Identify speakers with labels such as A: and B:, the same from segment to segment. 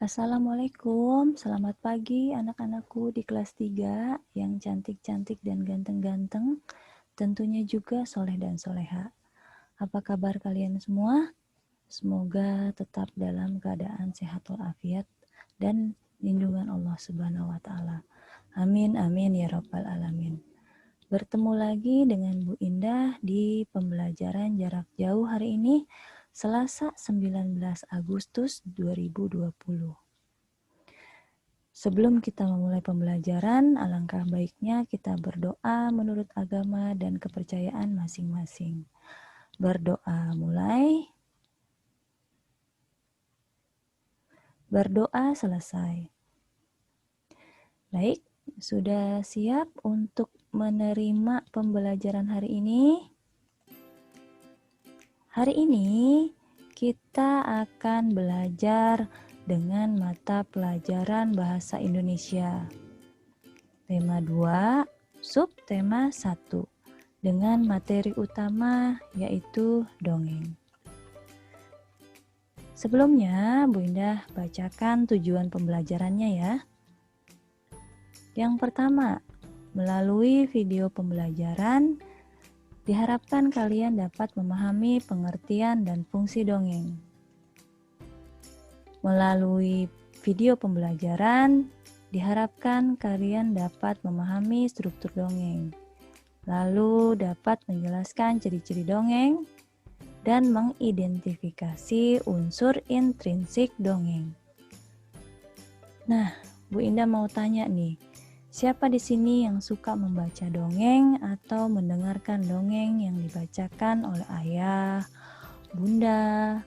A: Assalamualaikum, selamat pagi anak-anakku di kelas 3 yang cantik-cantik dan ganteng-ganteng, tentunya juga soleh dan soleha. Apa kabar kalian semua? Semoga tetap dalam keadaan sehat walafiat dan lindungan Allah Subhanahu wa Ta'ala. Amin, amin ya Rabbal 'Alamin. Bertemu lagi dengan Bu Indah di pembelajaran jarak jauh hari ini, Selasa 19 Agustus 2020. Sebelum kita memulai pembelajaran, alangkah baiknya kita berdoa menurut agama dan kepercayaan masing-masing. Berdoa mulai, berdoa selesai. Baik, sudah siap untuk menerima pembelajaran hari ini? Hari ini kita akan belajar dengan mata pelajaran Bahasa Indonesia. Tema 2, subtema 1, dengan materi utama yaitu dongeng. Sebelumnya, Bu Indah bacakan tujuan pembelajarannya ya. Yang pertama, melalui video pembelajaran, diharapkan kalian dapat memahami pengertian dan fungsi dongeng. Melalui video pembelajaran, diharapkan kalian dapat memahami struktur dongeng, lalu dapat menjelaskan ciri-ciri dongeng, dan mengidentifikasi unsur intrinsik dongeng. Nah, Bu Indah mau tanya nih, siapa di sini yang suka membaca dongeng atau mendengarkan dongeng yang dibacakan oleh ayah, bunda,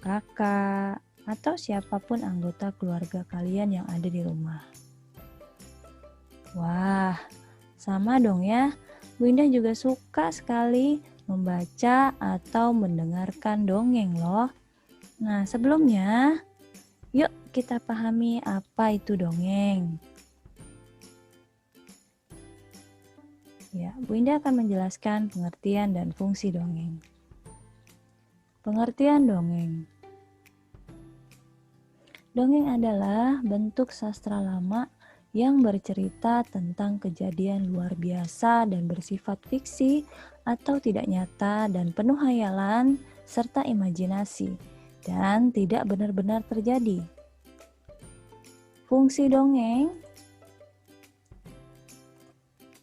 A: kakak, atau siapapun anggota keluarga kalian yang ada di rumah? Wah, sama dong ya. Bu Indah juga suka sekali membaca atau mendengarkan dongeng loh. Nah, sebelumnya, yuk kita pahami apa itu dongeng. Ya, Bu Indah akan menjelaskan pengertian dan fungsi dongeng. Pengertian dongeng. Dongeng adalah bentuk sastra lama yang bercerita tentang kejadian luar biasa dan bersifat fiksi atau tidak nyata dan penuh hayalan serta imajinasi dan tidak benar-benar terjadi. Fungsi dongeng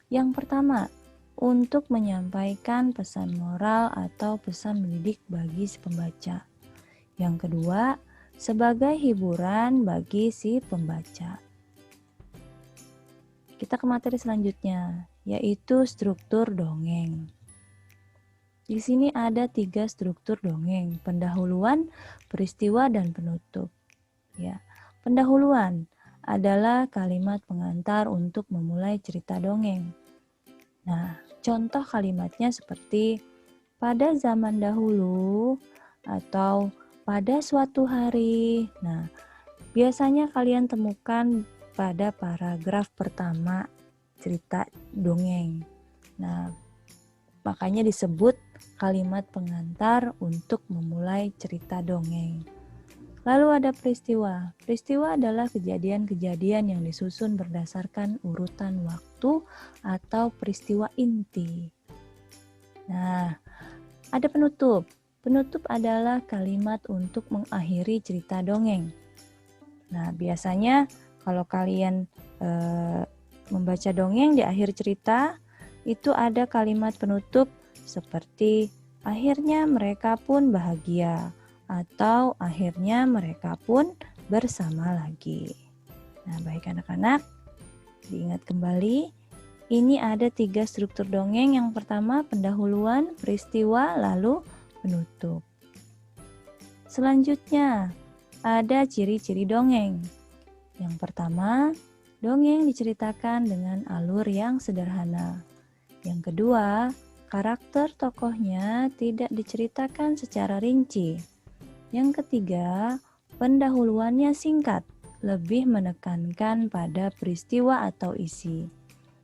A: yang pertama, untuk menyampaikan pesan moral atau pesan mendidik bagi si pembaca. Yang kedua, sebagai hiburan bagi si pembaca. Kita ke materi selanjutnya, yaitu struktur dongeng. Di sini ada 3 struktur dongeng, pendahuluan, peristiwa, dan penutup. Ya, pendahuluan adalah kalimat pengantar untuk memulai cerita dongeng. Nah, contoh kalimatnya seperti pada zaman dahulu atau pada suatu hari. Nah, biasanya kalian temukan pada paragraf pertama cerita dongeng. Nah, makanya disebut kalimat pengantar untuk memulai cerita dongeng. Lalu ada peristiwa. Peristiwa adalah kejadian-kejadian yang disusun berdasarkan urutan waktu atau peristiwa inti. Nah, ada penutup. Penutup adalah kalimat untuk mengakhiri cerita dongeng. Nah, biasanya kalau kalian membaca dongeng di akhir cerita, itu ada kalimat penutup seperti akhirnya mereka pun bahagia atau akhirnya mereka pun bersama lagi. Nah, baik anak-anak, diingat kembali, ini ada 3 struktur dongeng. Yang pertama pendahuluan, peristiwa, lalu penutup. Selanjutnya, ada ciri-ciri dongeng. Yang pertama, dongeng diceritakan dengan alur yang sederhana. Yang kedua, karakter tokohnya tidak diceritakan secara rinci. Yang ketiga, pendahuluannya singkat, lebih menekankan pada peristiwa atau isi.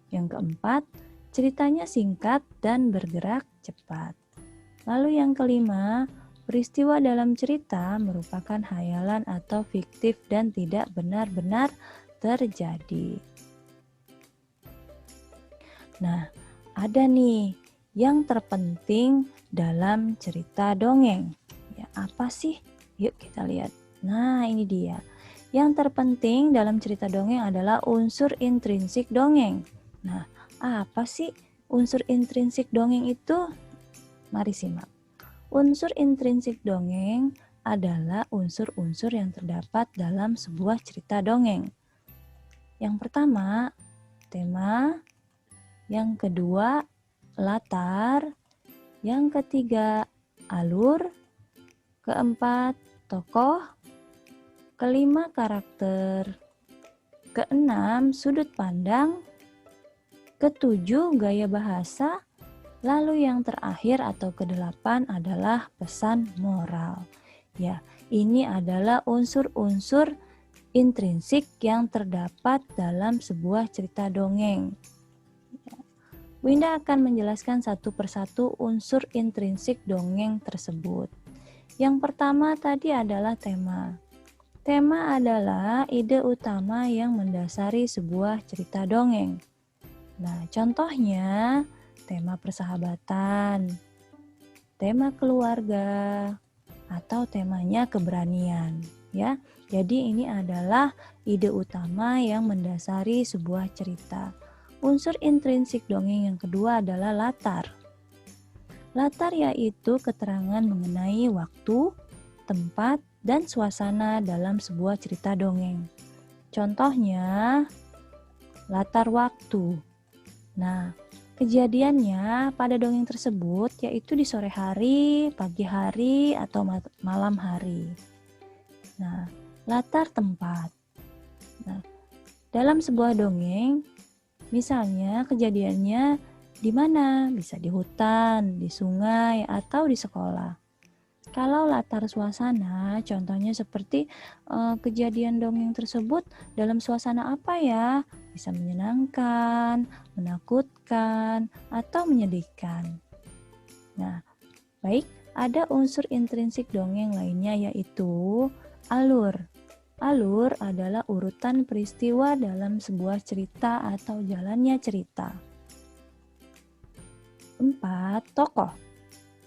A: Yang keempat, ceritanya singkat dan bergerak cepat. Lalu yang kelima, peristiwa dalam cerita merupakan hayalan atau fiktif dan tidak benar-benar terjadi. Nah, ada nih yang terpenting dalam cerita dongeng. Ya, apa sih? Yuk kita lihat. Nah, ini dia. Yang terpenting dalam cerita dongeng adalah unsur intrinsik dongeng. Nah, apa sih unsur intrinsik dongeng itu? Mari simak. Unsur intrinsik dongeng adalah unsur-unsur yang terdapat dalam sebuah cerita dongeng. Yang pertama, tema. Yang kedua, latar. Yang ketiga, alur. Keempat, tokoh. Kelima, karakter. Keenam, sudut pandang. Ketujuh, gaya bahasa. Lalu yang terakhir atau kedelapan adalah pesan moral. Ya, ini adalah unsur-unsur intrinsik yang terdapat dalam sebuah cerita dongeng. Bu Indah akan menjelaskan satu persatu unsur intrinsik dongeng tersebut. Yang pertama tadi adalah tema. Tema adalah ide utama yang mendasari sebuah cerita dongeng. Nah, contohnya tema persahabatan, tema keluarga, atau temanya keberanian, ya. Jadi ini adalah ide utama yang mendasari sebuah cerita. Unsur intrinsik dongeng yang kedua adalah latar. Latar yaitu keterangan mengenai waktu, tempat, dan suasana dalam sebuah cerita dongeng. Contohnya, latar waktu. Nah, kejadiannya pada dongeng tersebut yaitu di sore hari, pagi hari, atau malam hari. Nah, latar tempat. Nah, dalam sebuah dongeng, misalnya kejadiannya di mana? Bisa di hutan, di sungai, atau di sekolah. Kalau latar suasana, contohnya seperti kejadian dongeng tersebut dalam suasana apa ya? Bisa menyenangkan, menakutkan, atau menyedihkan. Nah, baik, ada unsur intrinsik dongeng lainnya yaitu alur. Alur adalah urutan peristiwa dalam sebuah cerita atau jalannya cerita. 4. Tokoh.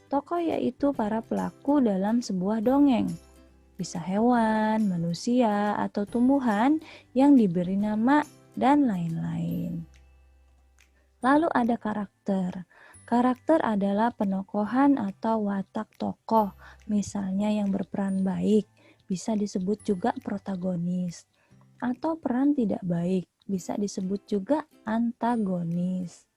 A: Tokoh yaitu para pelaku dalam sebuah dongeng. Bisa hewan, manusia, atau tumbuhan yang diberi nama dan lain-lain. Lalu ada karakter. Karakter adalah penokohan atau watak tokoh, misalnya yang berperan baik, bisa disebut juga protagonis. Atau peran tidak baik, bisa disebut juga antagonis.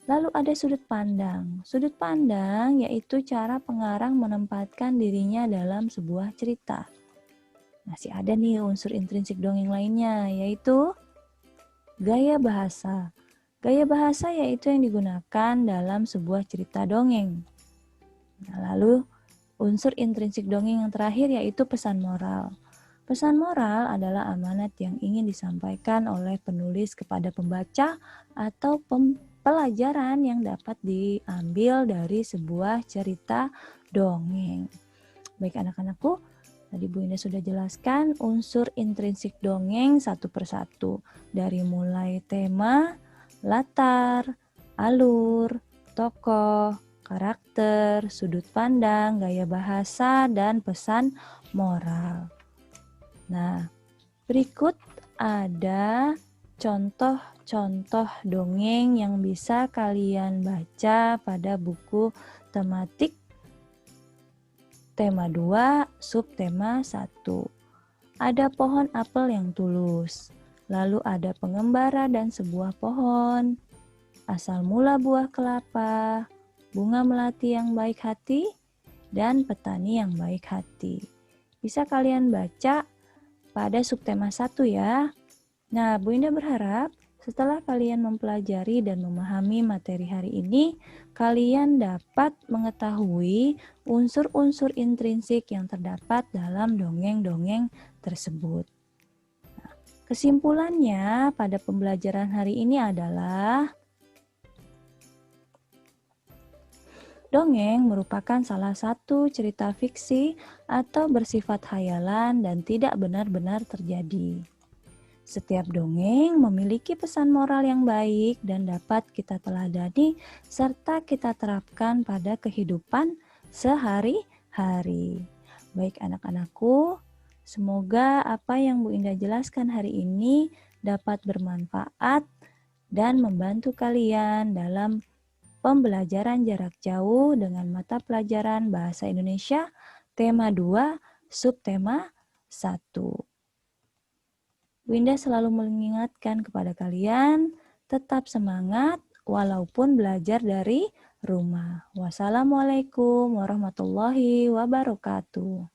A: Lalu ada sudut pandang. Sudut pandang yaitu cara pengarang menempatkan dirinya dalam sebuah cerita. Masih ada nih unsur intrinsik dongeng lainnya, yaitu gaya bahasa. Gaya bahasa yaitu yang digunakan dalam sebuah cerita dongeng. Nah, lalu unsur intrinsik dongeng yang terakhir yaitu pesan moral. Pesan moral adalah amanat yang ingin disampaikan oleh penulis kepada pembaca atau pelajaran yang dapat diambil dari sebuah cerita dongeng. Baik anak-anakku, tadi Bu Indah sudah jelaskan unsur intrinsik dongeng satu persatu. Dari mulai tema, latar, alur, tokoh, karakter, sudut pandang, gaya bahasa, dan pesan moral. Nah, berikut ada contoh-contoh dongeng yang bisa kalian baca pada buku tematik tema 2, subtema 1. Ada pohon apel yang tulus, lalu ada pengembara dan sebuah pohon, asal mula buah kelapa, bunga melati yang baik hati, dan petani yang baik hati. Bisa kalian baca pada subtema 1 ya. Nah, Bu Indah berharap setelah kalian mempelajari dan memahami materi hari ini, kalian dapat mengetahui unsur-unsur intrinsik yang terdapat dalam dongeng-dongeng tersebut. Nah, kesimpulannya pada pembelajaran hari ini adalah Dongeng merupakan salah satu cerita fiksi atau bersifat khayalan dan tidak benar-benar terjadi. Setiap dongeng memiliki pesan moral yang baik dan dapat kita teladani serta kita terapkan pada kehidupan sehari-hari. Baik anak-anakku, semoga apa yang Bu Indah jelaskan hari ini dapat bermanfaat dan membantu kalian dalam pembelajaran jarak jauh dengan mata pelajaran Bahasa Indonesia tema 2, subtema 1. Winda selalu mengingatkan kepada kalian, tetap semangat walaupun belajar dari rumah. Wassalamualaikum warahmatullahi wabarakatuh.